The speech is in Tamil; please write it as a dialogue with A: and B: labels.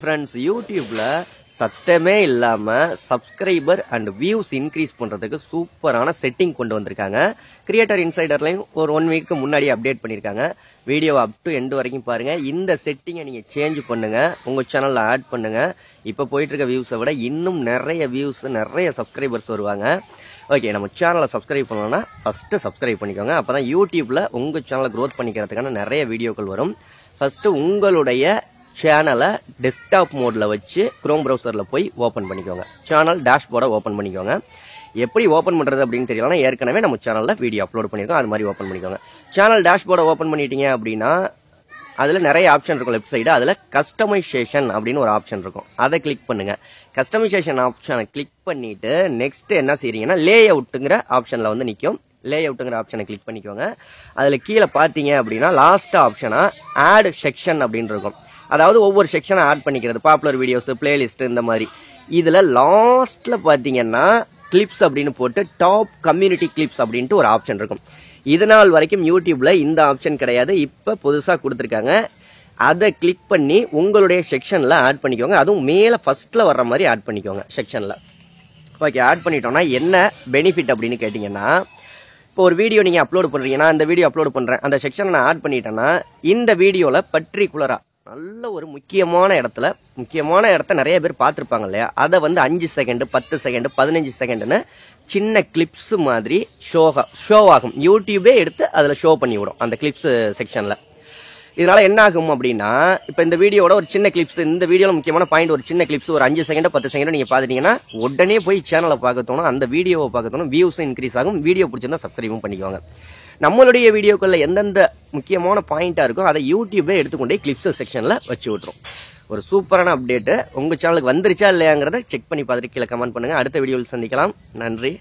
A: ஃப்ரெண்ட்ஸ், யூடியூப்ல சத்தமே இல்லாம சப்ஸ்கிரைபர் அண்ட் வியூஸ் இன்க்ரீஸ் பண்றதுக்கு சூப்பரான செட்டிங் கொண்டு வந்திருக்காங்க. கிரியேட்டர் இன்சைடர்லையும் ஒரு 1 வீக்கு முன்னாடி அப்டேட் பண்ணிருக்காங்க. வீடியோ அப் டு எண்ட் வரைக்கும் பாருங்க. இந்த செட்டிங்கை நீங்க சேஞ்ச் பண்ணுங்க, உங்க சேனல்ல ஆட் பண்ணுங்க. இப்ப போயிட்டு இருக்க வியூஸை விட இன்னும் நிறைய வியூஸ், நிறைய சப்ஸ்கிரைபர்ஸ் வருவாங்க. ஓகே, நம்ம சேனலை சப்ஸ்கிரைப் பண்ணணும்னா ஃபர்ஸ்ட் சப்ஸ்கிரைப் பண்ணிக்கோங்க. அப்பதான் யூடியூப்ல உங்க சேனலை க்ரோத் பண்ணிக்கிறதுக்கான நிறைய வீடியோக்கள் வரும். ஃபர்ஸ்ட் உங்களுடைய சேனலை டெஸ்க்டாப் மோட்ல வச்சு குரோம் ப்ரௌசர்ல போய் ஓபன் பண்ணிக்கோங்க. சேனல் டேஷ்போர்டை ஓபன் பண்ணிக்கோங்க. எப்படி ஓபன் பண்றது அப்படின்னு தெரியலனா ஏற்கனவே நம்ம சேனல்ல வீடியோ அப்லோட் பண்ணிருக்கோம், அது மாதிரி ஓபன் பண்ணிக்கோங்க. சேனல் டேஷ்போர்டை ஓபன் பண்ணிட்டீங்க அப்படின்னா அதுல நிறைய ஆப்ஷன் இருக்கும். லெஃப்ட் சைடு அதுல கஸ்டமைசேஷன் அப்படின்னு ஒரு ஆப்ஷன் இருக்கும், அதை கிளிக் பண்ணுங்க. கஸ்டமைசேஷன் ஆப்ஷனை கிளிக் பண்ணிட்டு நெக்ஸ்ட் என்ன செய்றீங்கன்னா லே அவுட்டுங்கிற ஆப்ஷன்ல வந்து நிற்கும். லே அவுட்டுங்கிற ஆப்ஷனை கிளிக் பண்ணிக்கோங்க. அதுல கீழே பார்த்தீங்க அப்படின்னா லாஸ்ட் ஆப்ஷனா ஆட் செக்ஷன் அப்படின்னு இருக்கும். அதாவது ஒவ்வொரு செக்ஷனை ஆட் பண்ணிக்கிறது, பாப்புலர் வீடியோஸ், பிளேலிஸ்ட், இந்த மாதிரி. இதுல லாஸ்ட்ல பாத்தீங்கன்னா கிளிப்ஸ் அப்படின்னு போட்டு டாப் கம்யூனிட்டி கிளிப்ஸ் அப்படின்ட்டு ஒரு ஆப்ஷன் இருக்கும். இது நாள் வரைக்கும் யூடியூப்ல இந்த ஆப்ஷன் கிடையாது, இப்ப புதுசா கொடுத்துருக்காங்க. அதை கிளிக் பண்ணி உங்களுடைய செக்ஷன்ல ஆட் பண்ணிக்கோங்க. அதுவும் மேல ஃபர்ஸ்ட்ல வர்ற மாதிரி ஆட் பண்ணிக்கோங்க செக்ஷன்ல. ஓகே, ஆட் பண்ணிட்டோம்னா என்ன பெனிஃபிட் அப்படின்னு கேட்டீங்கன்னா, இப்போ ஒரு வீடியோ நீங்க அப்லோட் பண்றீங்கன்னா, அந்த வீடியோ அப்லோட் பண்றேன், அந்த செக்ஷனை நான் ஆட் பண்ணிட்டேன்னா இந்த வீடியோல பர்டிகுலரா நல்ல ஒரு முக்கியமான இடத்த நிறைய பேர் பார்த்துருப்பாங்க இல்லையா, அதை வந்து 5 செகண்ட், 10 செகண்ட், 15 செகண்ட்னு சின்ன கிளிப்ஸ் மாதிரி ஷோ ஆகும். யூடியூபே எடுத்து அதில் ஷோ பண்ணி விடும் அந்த கிளிப்ஸ் செக்ஷன்ல. இதனால என்ன ஆகும் அப்படின்னா, இப்போ இந்த வீடியோட ஒரு சின்ன கிளிப்ஸ், இந்த வீடியோல முக்கியமான பாயிண்ட் ஒரு சின்ன கிளிப்ஸ் ஒரு 5 செகண்ட் 10 செகண்ட் நீங்க பாத்துட்டீங்கன்னா உடனே போய் சேனலை பார்க்க தோணும், அந்த வீடியோவை பார்க்க தோணும், வியூஸும் இன்க்ரீஸ் ஆகும். வீடியோ பிடிச்சிருந்தா சப்ஸ்கிரைபும் பண்ணிக்கோங்க. நம்மளுடைய வீடியோக்குள்ள எந்தெந்த முக்கியமான பாயிண்டா இருக்கோ அதை யூடியூபே எடுத்துக்கொண்டே கிளிப்ஸ் செக்ஷன்ல வச்சு விட்டுரும். ஒரு சூப்பரான அப்டேட் உங்க சேனலுக்கு வந்துருச்சா இல்லையாங்கிறத செக் பண்ணி பார்த்துட்டு கீழே கமெண்ட் பண்ணுங்க. அடுத்த வீடியோவில் சந்திக்கலாம். நன்றி.